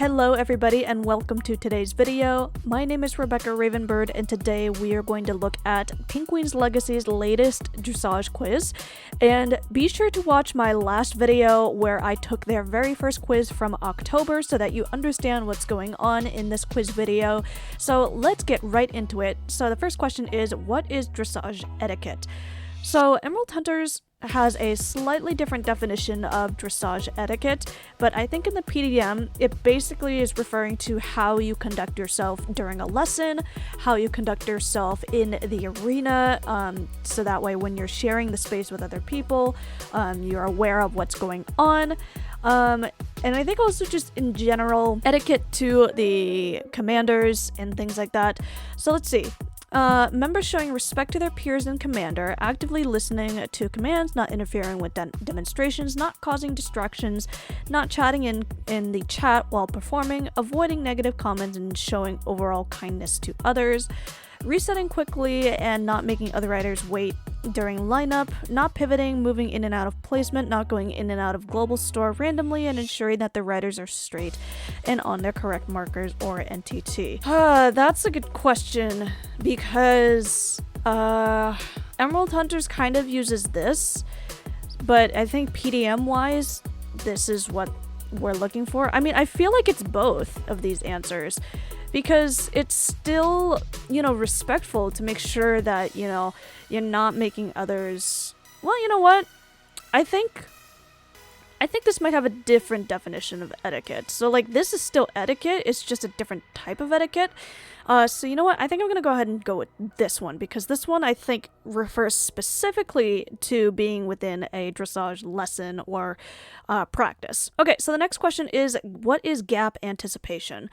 Hello everybody and welcome to today's video. My name is Rebecca Ravenbird and today we are going to look at Penguins Legacy's latest dressage quiz. And be sure to watch my last video where I took their very first quiz from October so that you understand what's going on in this quiz video. So let's get right into it. So the first question is, what is dressage etiquette? So Emerald Hunters has a slightly different definition of dressage etiquette, but I think in the PDM, it basically is referring to how you conduct yourself during a lesson, how you conduct yourself in the arena, so that way when you're sharing the space with other people, you're aware of what's going on. And I think also just in general, etiquette to the commanders and things like that. So let's see. Members showing respect to their peers and commander, actively listening to commands, not interfering with demonstrations, not causing distractions, not chatting in the chat while performing, avoiding negative comments and showing overall kindness to others, resetting quickly and not making other riders wait during lineup, not pivoting, moving in and out of placement, not going in and out of global store randomly, and ensuring that the riders are straight and on their correct markers or NTT. That's a good question because Emerald Hunters kind of uses this, but I think PDM wise, this is what we're looking for. I mean, I feel like it's both of these answers, because it's still, respectful to make sure that, you're not making others... Well, you know what? I think this might have a different definition of etiquette. So, this is still etiquette, it's just a different type of etiquette. So you know what? I think I'm going to go ahead and go with this one, because this one I think refers specifically to being within a dressage lesson or practice. Okay, so the next question is, what is gap anticipation?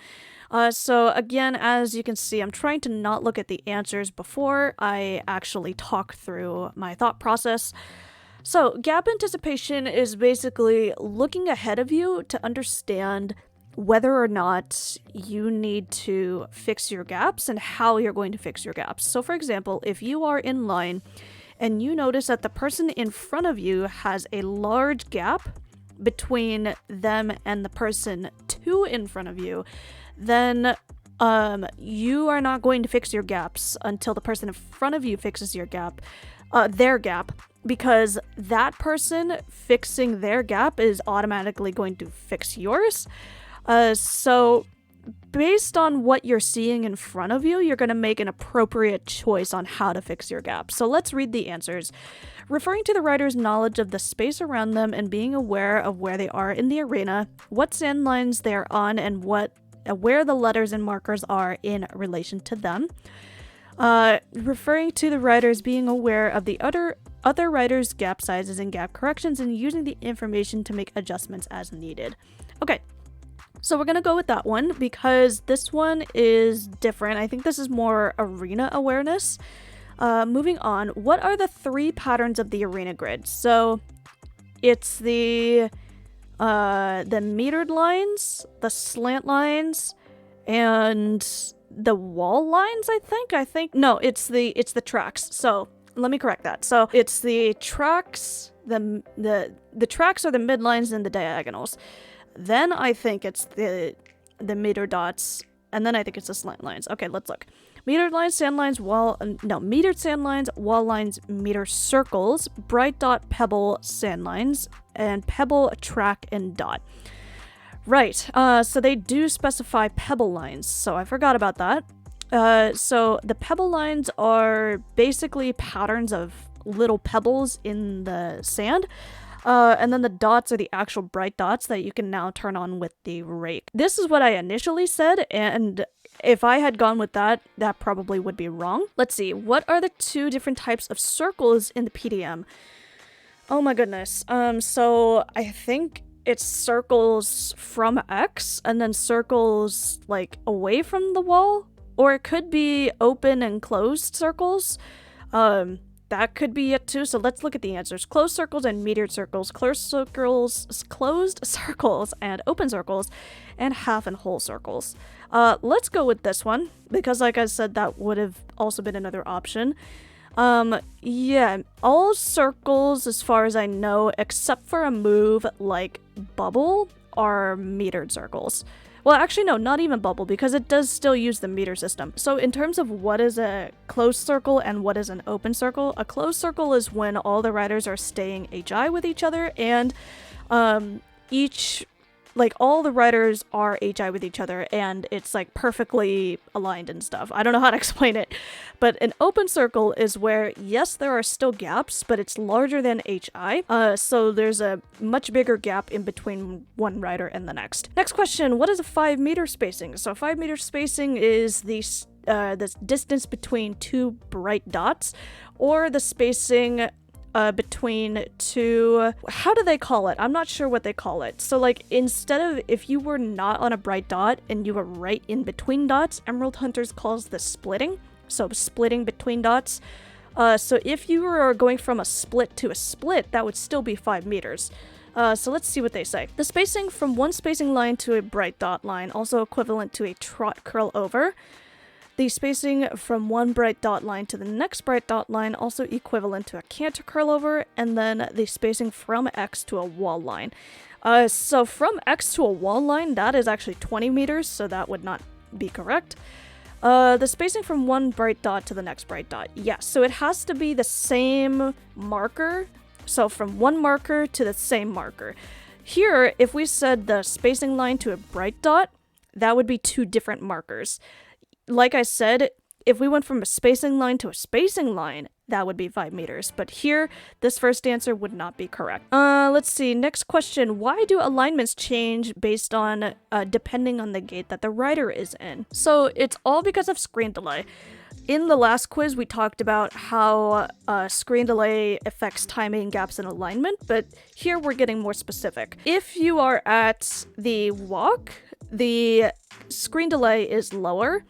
So again, as you can see, I'm trying to not look at the answers before I actually talk through my thought process. So gap anticipation is basically looking ahead of you to understand whether or not you need to fix your gaps and how you're going to fix your gaps. So for example, if you are in line and you notice that the person in front of you has a large gap between them and the person two in front of you, then you are not going to fix your gaps until the person in front of you fixes your gap, their gap, because that person fixing their gap is automatically going to fix yours. So based on what you're seeing in front of you, you're going to make an appropriate choice on how to fix your gap. So let's read the answers. Referring to the rider's knowledge of the space around them and being aware of where they are in the arena, what sand lines they're on, and where the letters and markers are in relation to them. Referring to the riders being aware of the other riders' gap sizes and gap corrections and using the information to make adjustments as needed. Okay. So we're going to go with that one because this one is different. I think this is more arena awareness. Moving on, what are the three patterns of the arena grid? So it's the metered lines, the slant lines, and the wall lines, I think. No, it's the tracks. So let me correct that. So it's the tracks, the tracks are the midlines and the diagonals. Then I think it's the meter dots, and then I think it's the slant lines. Okay, let's look. Metered lines, sand lines, metered sand lines, wall lines, meter circles, bright dot, pebble, sand lines, and pebble, track, and dot. Right, so they do specify pebble lines, so I forgot about that. So the pebble lines are basically patterns of little pebbles in the sand. And then the dots are the actual bright dots that you can now turn on with the rake. This is what I initially said, and if I had gone with that, that probably would be wrong. Let's see, what are the two different types of circles in the PDM? Oh my goodness. So I think it's circles from X and then circles away from the wall, or it could be open and closed circles. That could be it too. So let's look at the answers. Closed circles and metered circles, closed circles and open circles, and half and whole circles. Let's go with this one because, like I said, that would have also been another option. Yeah, all circles, as far as I know, except for a move like bubble, are metered circles. Well, actually, no, not even bubble, because it does still use the meter system. So in terms of what is a closed circle and what is an open circle, a closed circle is when all the riders are staying HI with each other, and all the riders are HI with each other, and it's like perfectly aligned and stuff. I don't know how to explain it, but an open circle is where, yes, there are still gaps, but it's larger than HI, so there's a much bigger gap in between one rider and the next. Next question, what is a 5 meter spacing? So 5 meter spacing is the distance between two bright dots, or the spacing between two, how do they call it? I'm not sure what they call it. So like, instead of, if you were not on a bright dot and you were right in between dots, Emerald Hunters calls this splitting. So splitting between dots. So if you were going from a split to a split, that would still be 5 meters. So let's see what they say. The spacing from one spacing line to a bright dot line, also equivalent to a trot curl over. The spacing from one bright dot line to the next bright dot line, also equivalent to a canter curl over, and then the spacing from X to a wall line. So from X to a wall line, that is actually 20 meters, so that would not be correct. The spacing from one bright dot to the next bright dot. Yes, so it has to be the same marker, so from one marker to the same marker. Here, if we said the spacing line to a bright dot, that would be 2 different markers. Like I said, if we went from a spacing line to a spacing line, that would be 5 meters. But here, this first answer would not be correct. Let's see. Next question. Why do alignments change based on, depending on the gate that the rider is in? So it's all because of screen delay. In the last quiz, we talked about how screen delay affects timing, gaps, and alignment, but here we're getting more specific. If you are at the walk, the screen delay is lower.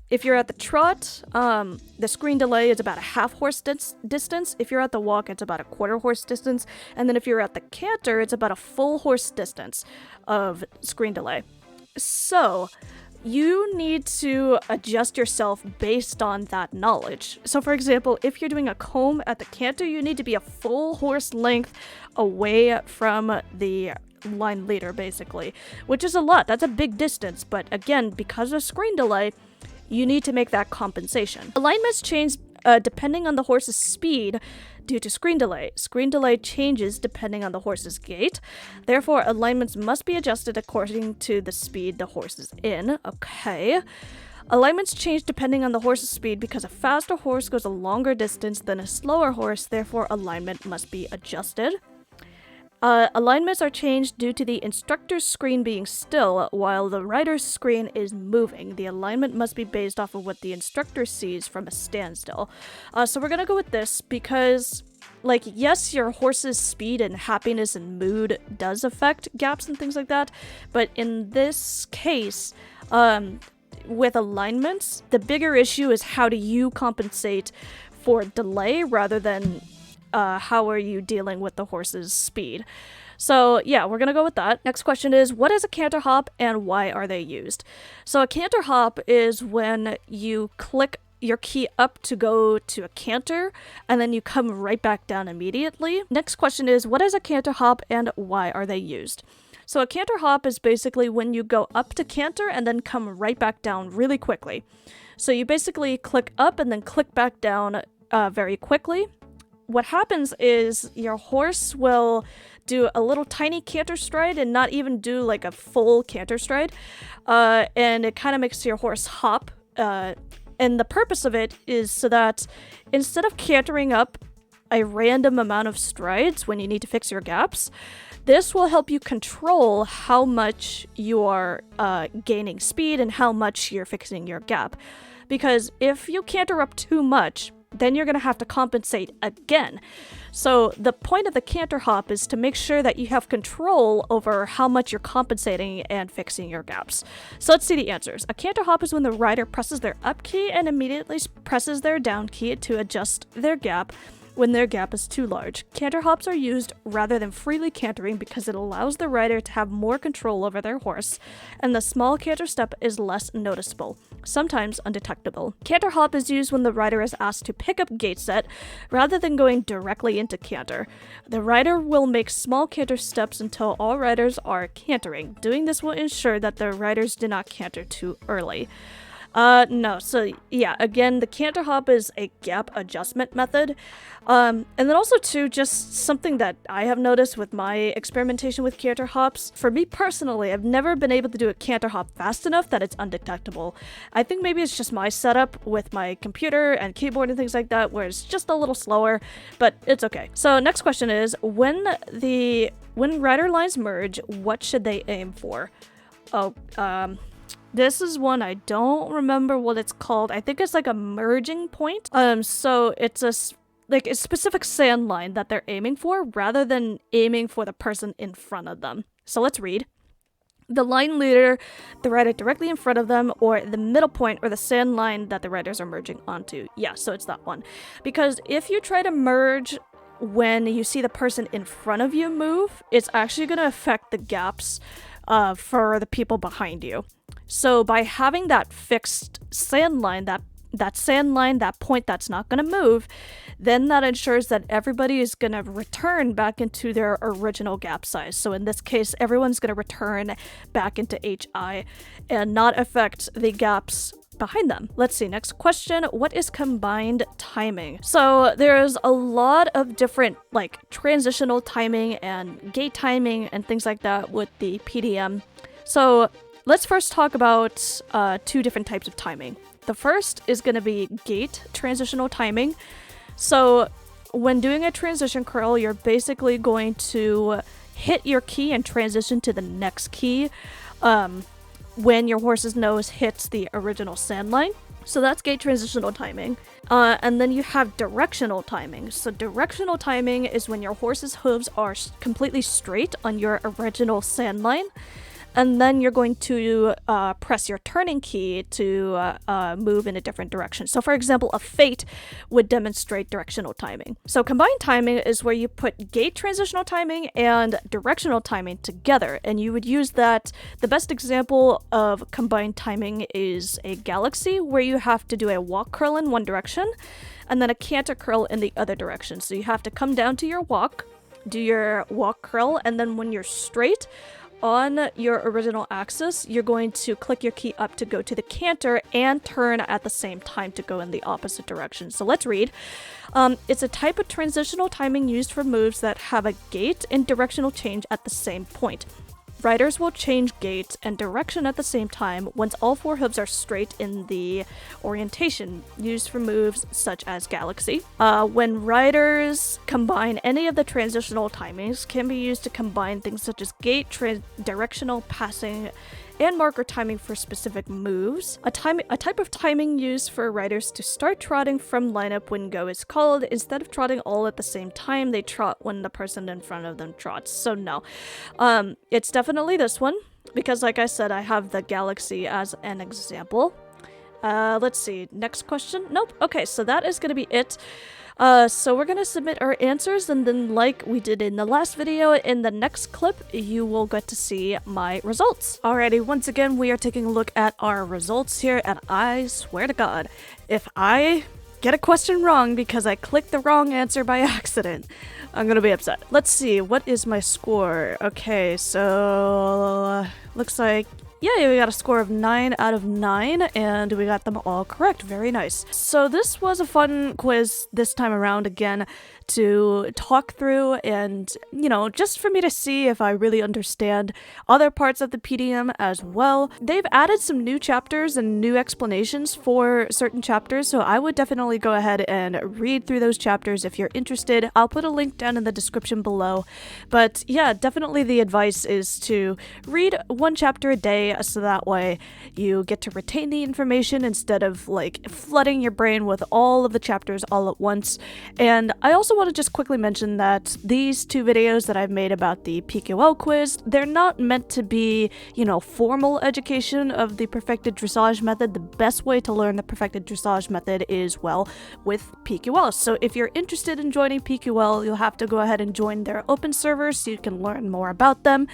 If you're at the trot, the screen delay is about a half horse distance. If you're at the walk, it's about a quarter horse distance. And then if you're at the canter, it's about a full horse distance of screen delay. So you need to adjust yourself based on that knowledge. So for example, if you're doing a comb at the canter, you need to be a full horse length away from the line leader, basically, which is a lot. That's a big distance. But again, because of screen delay, you need to make that compensation. Alignments change depending on the horse's speed due to screen delay. Screen delay changes depending on the horse's gait. Therefore, alignments must be adjusted according to the speed the horse is in. Okay. Alignments change depending on the horse's speed because a faster horse goes a longer distance than a slower horse. Therefore, alignment must be adjusted. Alignments are changed due to the instructor's screen being still while the rider's screen is moving. The alignment must be based off of what the instructor sees from a standstill. So we're gonna go with this because, like, yes, your horse's speed and happiness and mood does affect gaps and things like that, but in this case, with alignments, the bigger issue is how do you compensate for delay rather than how are you dealing with the horse's speed. So yeah, we're gonna go with that. Next question is, what is a canter hop and why are they used? So a canter hop is when you click your key up to go to a canter and then you come right back down immediately. Next question is, what is a canter hop and why are they used? So a canter hop is basically when you go up to canter and then come right back down really quickly. So you basically click up and then click back down very quickly. What happens is your horse will do a little tiny canter stride and not even do like a full canter stride. And it kind of makes your horse hop. And the purpose of it is so that instead of cantering up a random amount of strides when you need to fix your gaps, this will help you control how much you are gaining speed and how much you're fixing your gap. Because if you canter up too much, then you're going to have to compensate again. So the point of the canter hop is to make sure that you have control over how much you're compensating and fixing your gaps. So let's see the answers. A canter hop is when the rider presses their up key and immediately presses their down key to adjust their gap. when their gap is too large. Canter hops are used rather than freely cantering because it allows the rider to have more control over their horse, and the small canter step is less noticeable, sometimes undetectable. Canter hop is used when the rider is asked to pick up gait set rather than going directly into canter. The rider will make small canter steps until all riders are cantering. Doing this will ensure that the riders do not canter too early. No, so yeah, again, the canter hop is a gap adjustment method. And then also too, just something that I have noticed with my experimentation with canter hops. For me personally, I've never been able to do a canter hop fast enough that it's undetectable. I think maybe it's just my setup with my computer and keyboard and things like that, where it's just a little slower, but it's okay. So next question is, when rider lines merge, what should they aim for? This is one I don't remember what it's called. I think it's like a merging point. So it's a specific sand line that they're aiming for rather than aiming for the person in front of them. So let's read. The line leader, the rider directly in front of them, or the middle point or the sand line that the riders are merging onto. Yeah, so it's that one. Because if you try to merge when you see the person in front of you move, it's actually going to affect the gaps for the people behind you. So by having that fixed sand line, that sand line, that point that's not going to move, then that ensures that everybody is going to return back into their original gap size. So in this case, everyone's going to return back into HI and not affect the gaps behind them. Let's see, next question. What is combined timing? So there's a lot of different like transitional timing and gait timing and things like that with the PDM. So let's first talk about two different types of timing. The first is going to be gait transitional timing. So when doing a transition curl, you're basically going to hit your key and transition to the next key when your horse's nose hits the original sand line. So that's gait transitional timing. And then you have directional timing. So directional timing is when your horse's hooves are completely straight on your original sand line. And then you're going to press your turning key to move in a different direction. So for example, a fate would demonstrate directional timing. So combined timing is where you put gait transitional timing and directional timing together. And you would use that. The best example of combined timing is a galaxy, where you have to do a walk curl in one direction and then a canter curl in the other direction. So you have to come down to your walk, do your walk curl, and then when you're straight on your original axis, you're going to click your key up to go to the canter and turn at the same time to go in the opposite direction. So let's read. It's a type of transitional timing used for moves that have a gait and directional change at the same point. Riders will change gait and direction at the same time once all four hooves are straight in the orientation, used for moves such as Galaxy. When riders combine any of the transitional timings, can be used to combine things such as gait, directional, passing, and marker timing for specific moves. A type of timing used for riders to start trotting from lineup when go is called. Instead of trotting all at the same time, they trot when the person in front of them trots. So no, it's definitely this one, because like I said, I have the Galaxy as an example. Let's see, next question. Nope. Okay, so that is gonna be it. So we're gonna submit our answers, and then like we did in the last video, in the next clip, you will get to see my results. Alrighty, once again, we are taking a look at our results here, and I swear to God, if I get a question wrong because I clicked the wrong answer by accident, I'm gonna be upset. Let's see, what is my score? Okay, so looks like, yeah, we got a score of 9 out of 9, and we got them all correct. Very nice. So this was a fun quiz this time around again to talk through, and, you know, just for me to see if I really understand other parts of the PDM as well. They've added some new chapters and new explanations for certain chapters, so I would definitely go ahead and read through those chapters if you're interested. I'll put a link down in the description below. But yeah, definitely the advice is to read one chapter a day way, so that way you get to retain the information instead of like flooding your brain with all of the chapters all at once. And I also want to just quickly mention that these two videos that I've made about the PQL quiz, they're not meant to be, you know, formal education of the Perfected Dressage Method. The best way to learn the Perfected Dressage Method is, well, with PQL. So if you're interested in joining PQL, you'll have to go ahead and join their open servers so you can learn more about them.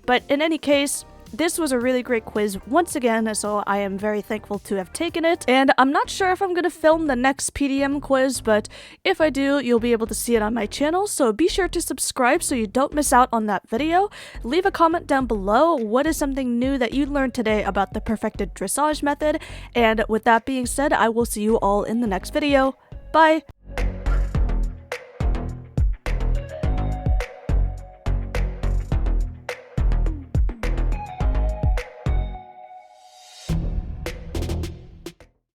But in any case, this was a really great quiz once again, so I am very thankful to have taken it. And I'm not sure if I'm going to film the next PDM quiz, but if I do, you'll be able to see it on my channel, so be sure to subscribe so you don't miss out on that video. Leave a comment down below. What is something new that you learned today about the Perfected Dressage Method? And with that being said, I will see you all in the next video. Bye!